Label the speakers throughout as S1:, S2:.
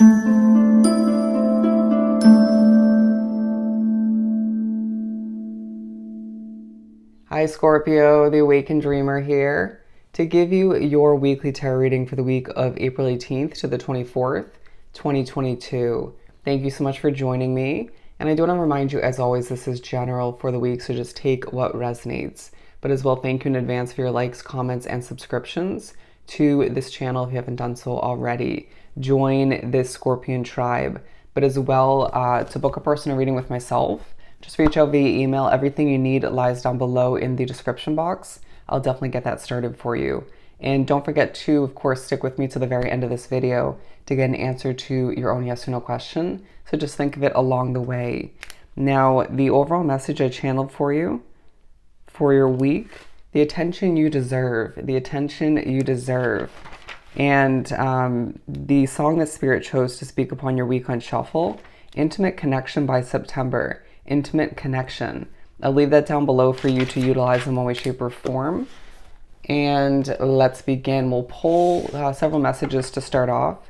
S1: Hi Scorpio, the Awakened Dreamer here to give you your weekly tarot reading for the week of April 18th to the 24th, 2022. Thank you so much for joining me. And I do want to remind you, as always, this is general for the week, so just take what resonates. But as well, thank you in advance for your likes, comments, and subscriptions to this channel if you haven't done so already. Join this Scorpion tribe. But as well, to book a personal reading with myself, just reach out via email. Everything you need lies down below in the description box. I'll definitely get that started for you. And don't forget to, of course, stick with me to the very end of this video to get an answer to your own yes or no question. So just think of it along the way. Now, the overall message I channeled for you for your week, the attention you deserve, the attention you deserve. And the song that Spirit chose to speak upon your week on Shuffle, Intimate Connection by September. Intimate connection. I'll leave that down below for you to utilize in one way, shape, or form. And let's begin. We'll pull several messages to start off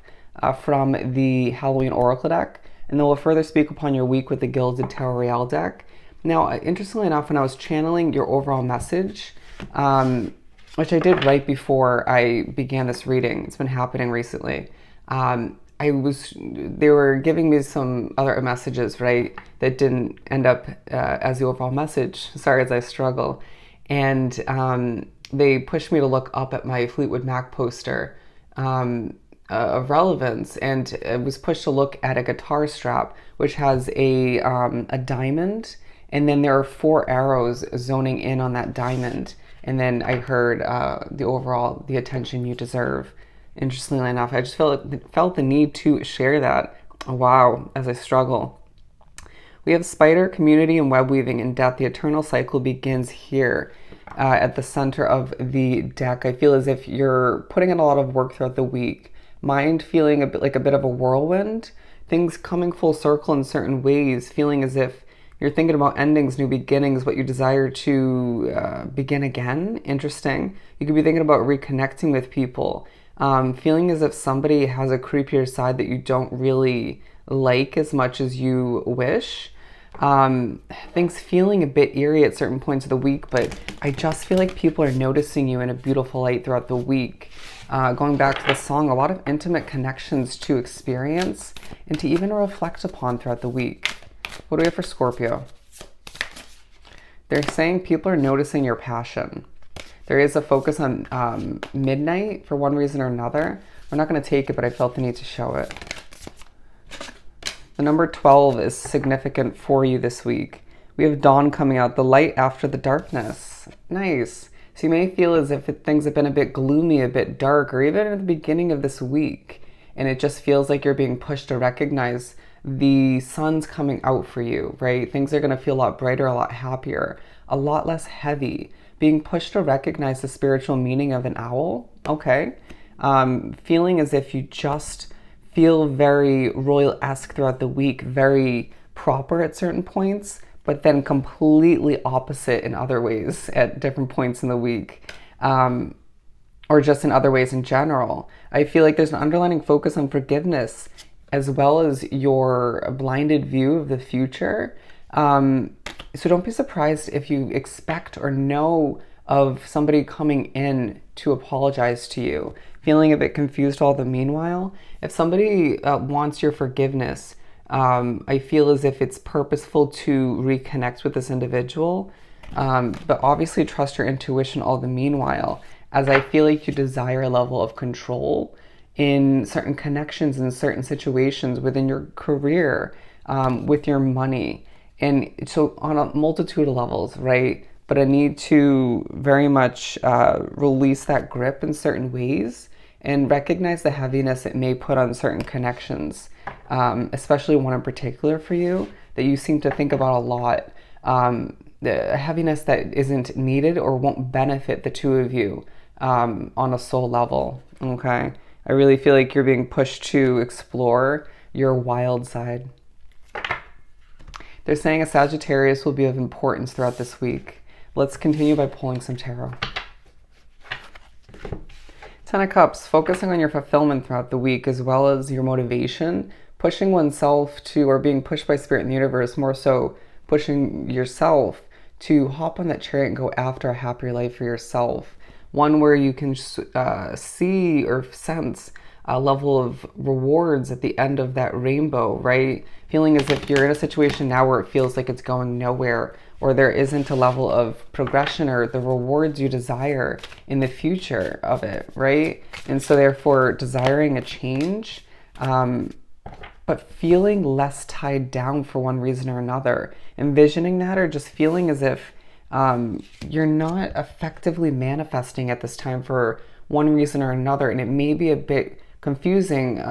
S1: from the Halloween Oracle deck, and then we'll further speak upon your week with the Gilded Tarot Royale deck. Now, interestingly enough, when I was channeling your overall message, which I did right before I began this reading, it's been happening recently, they were giving me some other messages, right, that didn't end up as the overall message. Sorry, as I struggle. And they pushed me to look up at my Fleetwood Mac poster of relevance, and I was pushed to look at a guitar strap, which has a diamond, and then there are 4 arrows zoning in on that diamond. And then I heard the attention you deserve. Interestingly enough, I just felt the need to share that. Wow, as I struggle. We have spider, community, and web weaving in death. The eternal cycle begins here at the center of the deck. I feel as if you're putting in a lot of work throughout the week. Mind feeling a bit of a whirlwind. Things coming full circle in certain ways. Feeling as if you're thinking about endings, new beginnings, what you desire to begin again. Interesting. You could be thinking about reconnecting with people. Feeling as if somebody has a creepier side that you don't really like as much as you wish. Things feeling a bit eerie at certain points of the week, but I just feel like people are noticing you in a beautiful light throughout the week. Going back to the song, a lot of intimate connections to experience and to even reflect upon throughout the week. What do we have for Scorpio? They're saying people are noticing your passion. There is a focus on midnight for one reason or another. We're not going to take it, but I felt the need to show it. The number 12 is significant for you this week. We have dawn coming out, the light after the darkness. Nice. So you may feel as if things have been a bit gloomy, a bit dark, or even at the beginning of this week. And it just feels like you're being pushed to recognize the sun's coming out for you, right? Things are going to feel a lot brighter, a lot happier, a lot less heavy. Being pushed to recognize the spiritual meaning of an owl, okay. Feeling as if you just feel very royal-esque throughout the week, very proper at certain points, but then completely opposite in other ways at different points in the week, or just in other ways in general. I feel like there's an underlying focus on forgiveness as well as your blinded view of the future. So don't be surprised if you expect or know of somebody coming in to apologize to you, feeling a bit confused all the meanwhile. If somebody wants your forgiveness, I feel as if it's purposeful to reconnect with this individual, but obviously trust your intuition all the meanwhile, as I feel like you desire a level of control in certain connections, in certain situations within your career, with your money. And so on a multitude of levels, right? But I need to very much release that grip in certain ways and recognize the heaviness it may put on certain connections, especially one in particular for you that you seem to think about a lot. The heaviness that isn't needed or won't benefit the two of you on a soul level, okay? I really feel like you're being pushed to explore your wild side. They're saying a Sagittarius will be of importance throughout this week. Let's continue by pulling some tarot. Ten of Cups, focusing on your fulfillment throughout the week as well as your motivation, pushing oneself to, or being pushed by Spirit in the universe, more so pushing yourself to hop on that chariot and go after a happier life for yourself. One where you can see or sense a level of rewards at the end of that rainbow, right? Feeling as if you're in a situation now where it feels like it's going nowhere, or there isn't a level of progression or the rewards you desire in the future of it, right? And so therefore desiring a change, but feeling less tied down for one reason or another. Envisioning that, or just feeling as if you're not effectively manifesting at this time for one reason or another. And it may be a bit confusing,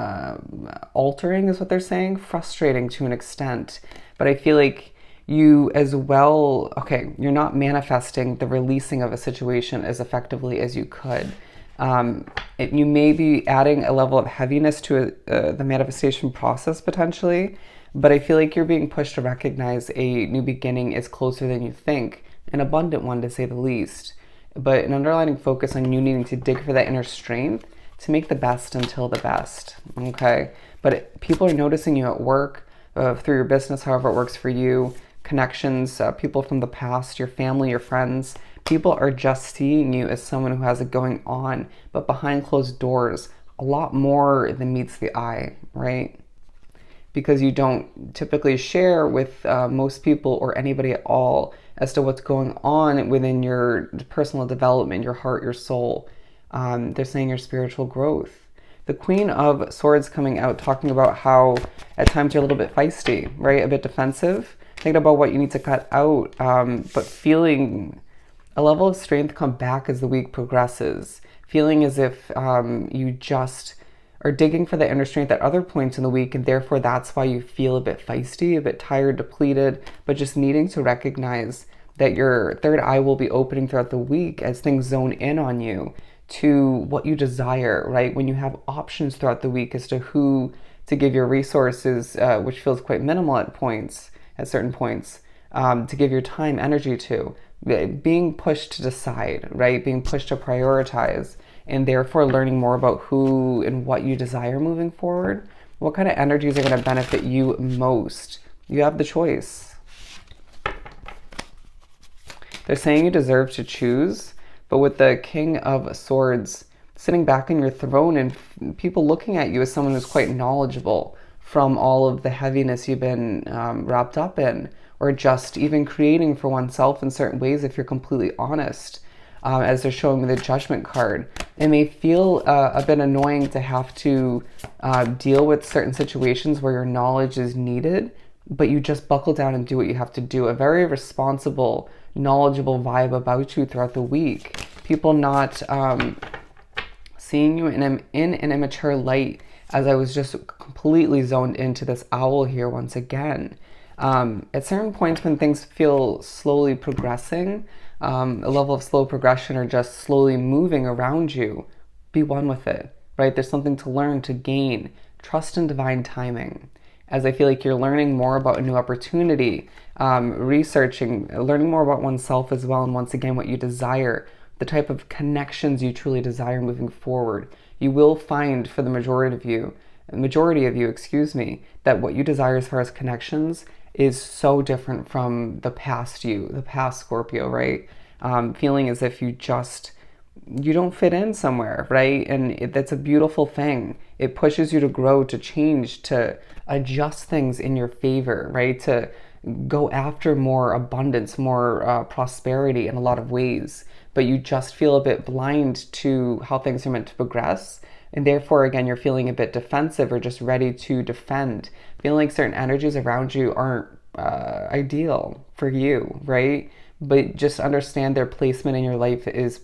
S1: altering is what they're saying, frustrating to an extent. But I feel like you as well, okay, you're not manifesting the releasing of a situation as effectively as you could. You may be adding a level of heaviness to the manifestation process potentially, but I feel like you're being pushed to recognize a new beginning is closer than you think, an abundant one to say the least, but an underlying focus on you needing to dig for that inner strength to make the best until the best, okay? But people are noticing you at work, through your business, however it works for you, connections, people from the past, your family, your friends. People are just seeing you as someone who has it going on, but behind closed doors, a lot more than meets the eye, right? Because you don't typically share with most people or anybody at all as to what's going on within your personal development, your heart, your soul. They're saying your spiritual growth. The Queen of Swords coming out, talking about how at times you're a little bit feisty, right? A bit defensive, thinking about what you need to cut out, but feeling a level of strength come back as the week progresses. Feeling as if you just are digging for the inner strength at other points in the week, and therefore that's why you feel a bit feisty, a bit tired, depleted, but just needing to recognize that your third eye will be opening throughout the week as things zone in on you to what you desire, right? When you have options throughout the week as to who to give your resources, which feels quite minimal at certain points, to give your time, energy to, being pushed to decide, right? Being pushed to prioritize, and therefore learning more about who and what you desire moving forward. What kind of energies are going to benefit you most? You have the choice. They're saying you deserve to choose, but with the King of Swords sitting back on your throne and people looking at you as someone who's quite knowledgeable from all of the heaviness you've been wrapped up in, or just even creating for oneself in certain ways, if you're completely honest, as they're showing me the Judgment card. It may feel a bit annoying to have to deal with certain situations where your knowledge is needed, but you just buckle down and do what you have to do. A very responsible, knowledgeable vibe about you throughout the week. People not seeing you in an immature light, as I was just completely zoned into this owl here once again. At certain points when things feel slowly progressing, a level of slow progression or just slowly moving around you, be one with it, right? There's something to learn, to gain. Trust in divine timing. As I feel like you're learning more about a new opportunity, researching, learning more about oneself as well, and once again, what you desire, the type of connections you truly desire moving forward. You will find for the majority of you, that what you desire as far as connections is so different from the past you, the past Scorpio, right? Feeling as if you don't fit in somewhere, right? And that's a beautiful thing. It pushes you to grow, to change, to adjust things in your favor, right? To go after more abundance, more prosperity in a lot of ways. But you just feel a bit blind to how things are meant to progress. And therefore, again, you're feeling a bit defensive or just ready to defend. Feeling like certain energies around you aren't ideal for you, right? But just understand their placement in your life is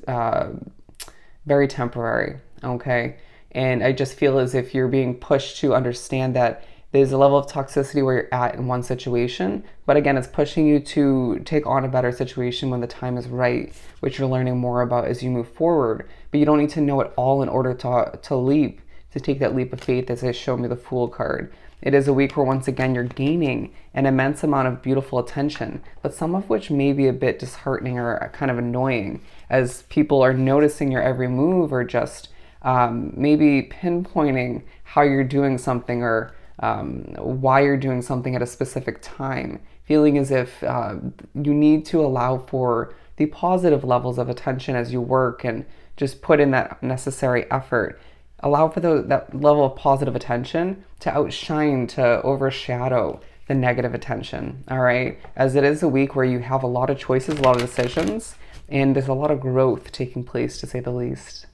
S1: very temporary, okay? And I just feel as if you're being pushed to understand that there's a level of toxicity where you're at in one situation, but again, it's pushing you to take on a better situation when the time is right, which you're learning more about as you move forward. But you don't need to know it all in order to take that leap of faith, as they show me the Fool card. It is a week where once again you're gaining an immense amount of beautiful attention, but some of which may be a bit disheartening or kind of annoying, as people are noticing your every move or just maybe pinpointing how you're doing something or why you're doing something at a specific time. Feeling as if you need to allow for the positive levels of attention as you work and just put in that necessary effort. Allow for that level of positive attention to outshine, to overshadow the negative attention, all right? As it is a week where you have a lot of choices, a lot of decisions, and there's a lot of growth taking place, to say the least.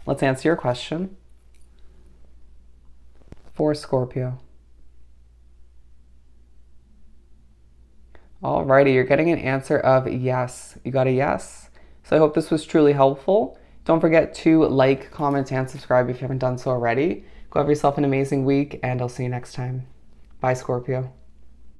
S1: Let's answer your question. For Scorpio. Alrighty, you're getting an answer of yes. You got a yes. So I hope this was truly helpful. Don't forget to like, comment, and subscribe if you haven't done so already. Go have yourself an amazing week, and I'll see you next time. Bye, Scorpio.